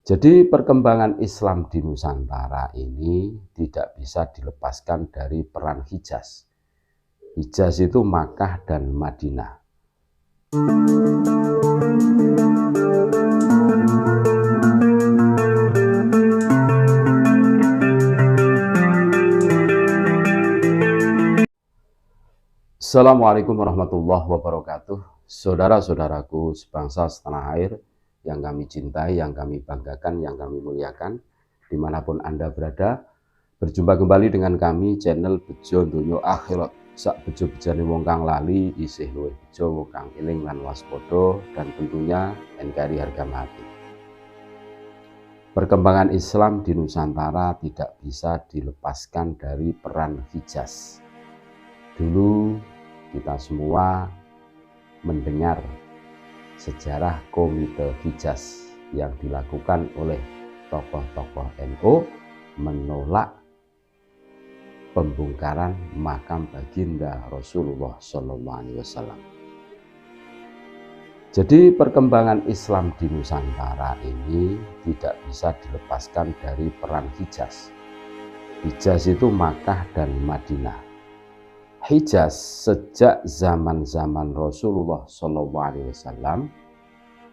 Jadi perkembangan Islam di Nusantara ini tidak bisa dilepaskan dari peran Hijaz. Hijaz itu Makkah dan Madinah. Assalamualaikum warahmatullahi wabarakatuh. Saudara-saudaraku sebangsa setanah air yang kami cintai, yang kami banggakan, yang kami muliakan, dimanapun Anda berada, berjumpa kembali dengan kami channel Bejo Donya Akhirat. Sak bejo-bejane wong kang lali isih luwih bejo wong kang eling lan waspada, dan tentunya NKRI harga mati. Perkembangan Islam di Nusantara tidak bisa dilepaskan dari peran Hijaz. Dulu kita semua mendengar sejarah Komite Hijaz yang dilakukan oleh tokoh-tokoh NU menolak pembongkaran makam baginda Rasulullah SAW. Jadi perkembangan Islam di Nusantara ini tidak bisa dilepaskan dari peran Hijaz. Hijaz itu Makkah dan Madinah. Hijaz sejak zaman-zaman Rasulullah SAW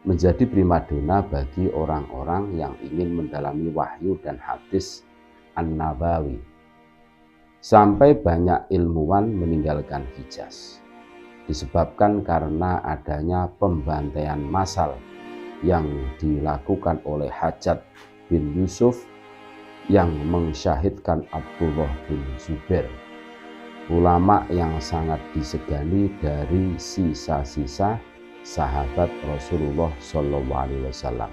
menjadi primadona bagi orang-orang yang ingin mendalami wahyu dan hadis An-Nabawi. Sampai banyak ilmuwan meninggalkan Hijaz disebabkan karena adanya pembantaian massal yang dilakukan oleh Hajjaj bin Yusuf yang mensyahidkan Abdullah bin Zubair, ulama yang sangat disegani dari sisa-sisa sahabat Rasulullah SAW.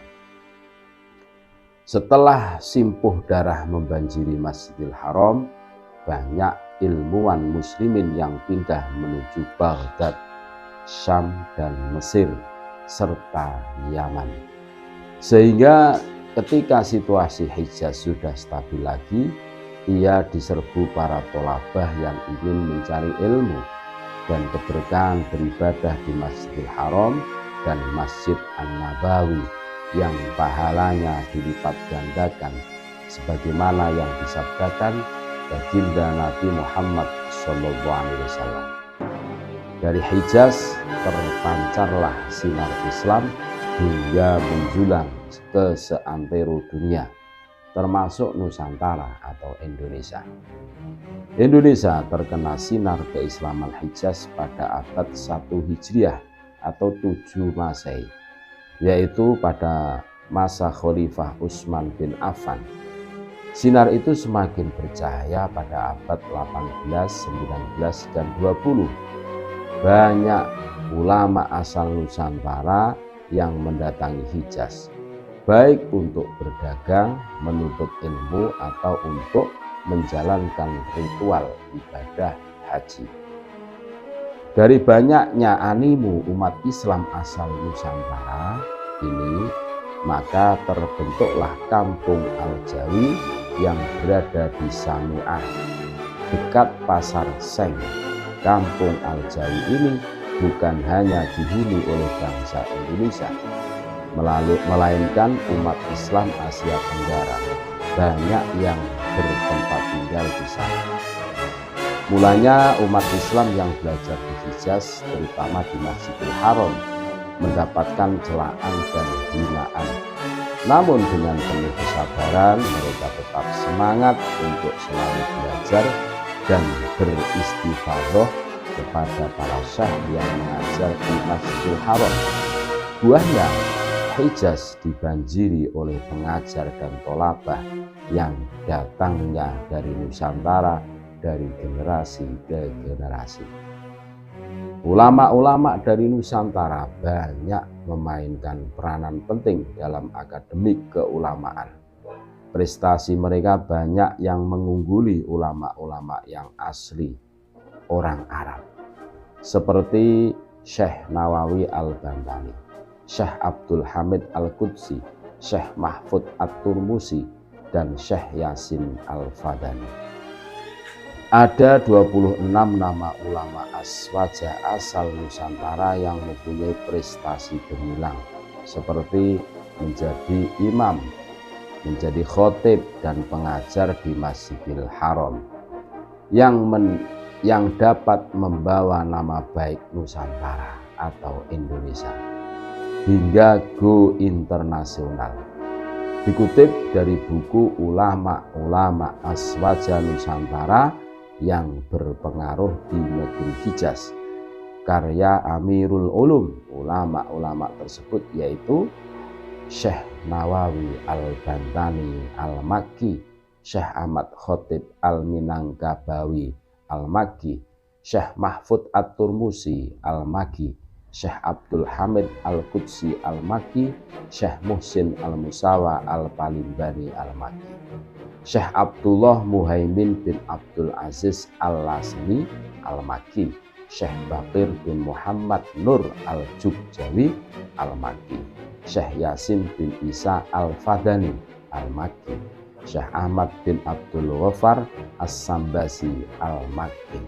Setelah simpuh darah membanjiri Masjidil Haram, banyak ilmuwan muslimin yang pindah menuju Baghdad, Syam dan Mesir serta Yaman. Sehingga ketika situasi Hijaz sudah stabil lagi, ia diserbu para tolabah yang ingin mencari ilmu dan keberkahan beribadah di Masjidil Haram dan Masjid An-Nabawi yang pahalanya dilipat gandakan sebagaimana yang disabdakan baginda Nabi Muhammad SAW. Dari Hijaz terpancarlah sinar Islam hingga menjulang ke seantero dunia, termasuk Nusantara atau Indonesia. Indonesia terkena sinar keislaman Hijaz pada abad 1 Hijriah atau 7 Masehi, yaitu pada masa Khalifah Utsman bin Affan. Sinar itu semakin bercahaya pada abad 18, 19, dan 20. Banyak ulama asal Nusantara yang mendatangi Hijaz, baik untuk berdagang, menuntut ilmu, atau untuk menjalankan ritual ibadah haji. Dari banyaknya animo umat Islam asal Nusantara ini, maka terbentuklah Kampung Al-Jawi yang berada di Sami'ah, dekat Pasar Seng. Kampung Al-Jawi ini bukan hanya dihuni oleh bangsa Indonesia, melainkan umat Islam Asia Tenggara. Banyak yang bertempat tinggal di sana. Mulanya umat Islam yang belajar di Hijaz, terutama di Masjidil Haram, mendapatkan celaan dan hinaan. Namun dengan penuh kesabaran, mereka tetap semangat untuk selalu belajar dan beristighfarah kepada para syekh yang mengajar di Masjidil Haram. Buahnya, Hijaz dibanjiri oleh pengajar dan tolabah yang datangnya dari Nusantara dari generasi ke generasi. Ulama-ulama dari Nusantara banyak memainkan peranan penting dalam akademik keulamaan. Prestasi mereka banyak yang mengungguli ulama-ulama yang asli orang Arab, seperti Syekh Nawawi Al-Bantani, Syekh Abdul Hamid Al-Qudsi, Syekh Mahfud At-Turmusi, dan Syekh Yasin Al-Fadani. Ada 26 nama ulama aswaja asal Nusantara yang mempunyai prestasi gemilang, seperti menjadi imam menjadi khotib dan pengajar di Masjidil Haram yang dapat membawa nama baik Nusantara atau Indonesia hingga go internasional. Dikutip dari buku Ulama-Ulama Aswaja Nusantara yang berpengaruh di negeri Hijaz, karya Amirul Ulum. Ulama-ulama tersebut yaitu Syekh Nawawi Al-Bantani Al-Makki, Syekh Ahmad Khotib Al-Minangkabawi Al-Makki, Syekh Mahfud At-Turmusi Al-Makki, Syekh Abdul Hamid Al-Qudsi Al-Makki, Syekh Muhsin Al-Musawa Al-Palimbani Al-Makki, Syekh Abdullah Muhaimin bin Abdul Aziz Al-Lasmi Al-Makki, Syekh Bakir bin Muhammad Nur Al-Jubjawi Al-Makki, Syekh Yasin bin Isa Al-Fadani Al-Makki, Syekh Ahmad bin Abdul Ghafar As-Sambasi Al-Makki,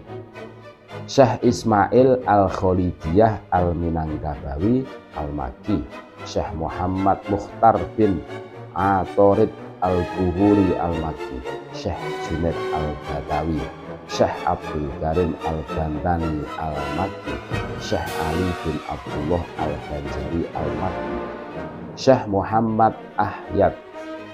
Syekh Ismail Al-Khalidiyah Al-Minangkabawi Al-Makki, Syekh Muhammad Mukhtar bin Atorid Al-Buhuri Al-Makki, Syekh Junaid Al-Batawi, Syekh Abdul Karim Al-Bantani Al-Makki, Syekh Ali bin Abdullah Al-Banjari Al-Makki, Syekh Muhammad Ahyad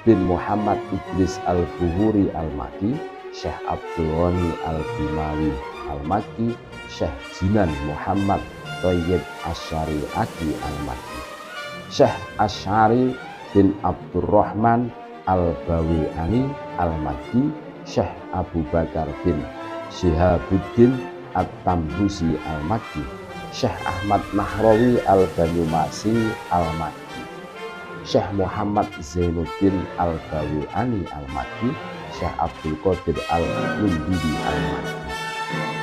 bin Muhammad Idris Al-Buhuri Al-Makki, Syekh Abdul Ghani Al-Bimawi Al-Makki, Syekh Jinan Muhammad Thayyib Asyari'ati Al-Makki, Syekh Asyari bin Abdurrahman Al-Bawi'ani Al-Makki, Syekh Abu Bakar bin Syihabuddin At-Tambusi Al-Makki, Syekh Ahmad Nahrawi Al-Banyumasi Al-Makki, Syekh Muhammad Zainuddin Al-Bawi'ani Al-Makki, Syekh Abdul Qadir Al-Lundidi Al-Makki,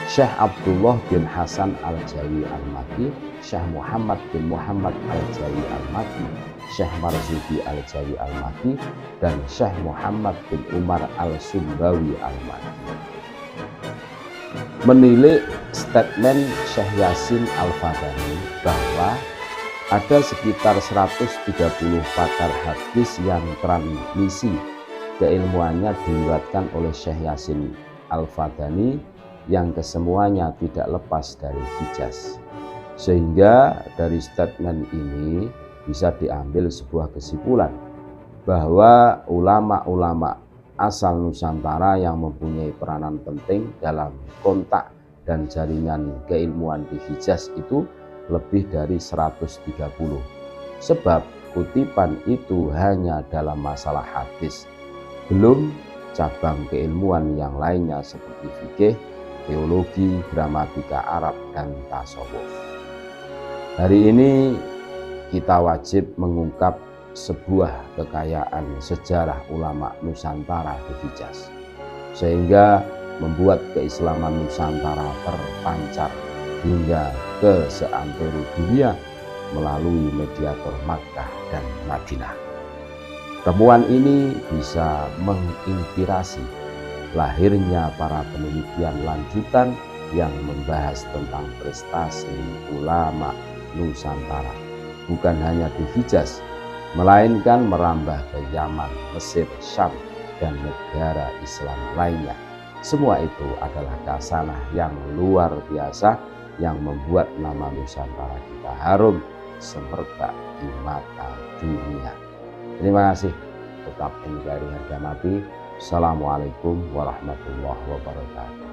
Syekh Abdullah bin Hasan Al-Jawi Al-Makki, Syekh Muhammad bin Muhammad Al-Jawi Al-Makki, Syekh Marzuki Al-Jawi Al-Makki, dan Syekh Muhammad bin Umar Al-Sumbawi Al-Makki. Menilik statement Syekh Yasin Al-Fadani bahwa ada sekitar 130 pakar hadis yang transmisi keilmuannya diriwayatkan oleh Syekh Yasin Al-Fadani yang kesemuanya tidak lepas dari Hijaz. Sehingga dari statement ini bisa diambil sebuah kesimpulan bahwa ulama-ulama asal Nusantara yang mempunyai peranan penting dalam kontak dan jaringan keilmuan di Hijaz itu lebih dari 130. Sebab kutipan itu hanya dalam masalah hadis, belum cabang keilmuan yang lainnya seperti fikih, teologi, gramatika Arab, dan tasawuf. Hari ini kita wajib mengungkap sebuah kekayaan sejarah ulama Nusantara di Hijaz, sehingga membuat keislaman Nusantara terpancar hingga ke seantero dunia melalui mediator Makkah dan Madinah. Temuan ini bisa menginspirasi lahirnya para penelitian lanjutan yang membahas tentang prestasi ulama Nusantara, bukan hanya di Hijaz, melainkan merambah ke Yaman, Mesir, Syam, dan negara Islam lainnya. Semua itu adalah kasanah yang luar biasa yang membuat nama Nusantara kita harum semerbak di mata dunia. Terima kasih. Tetap NKRI harga mati. Assalamualaikum warahmatullahi wabarakatuh.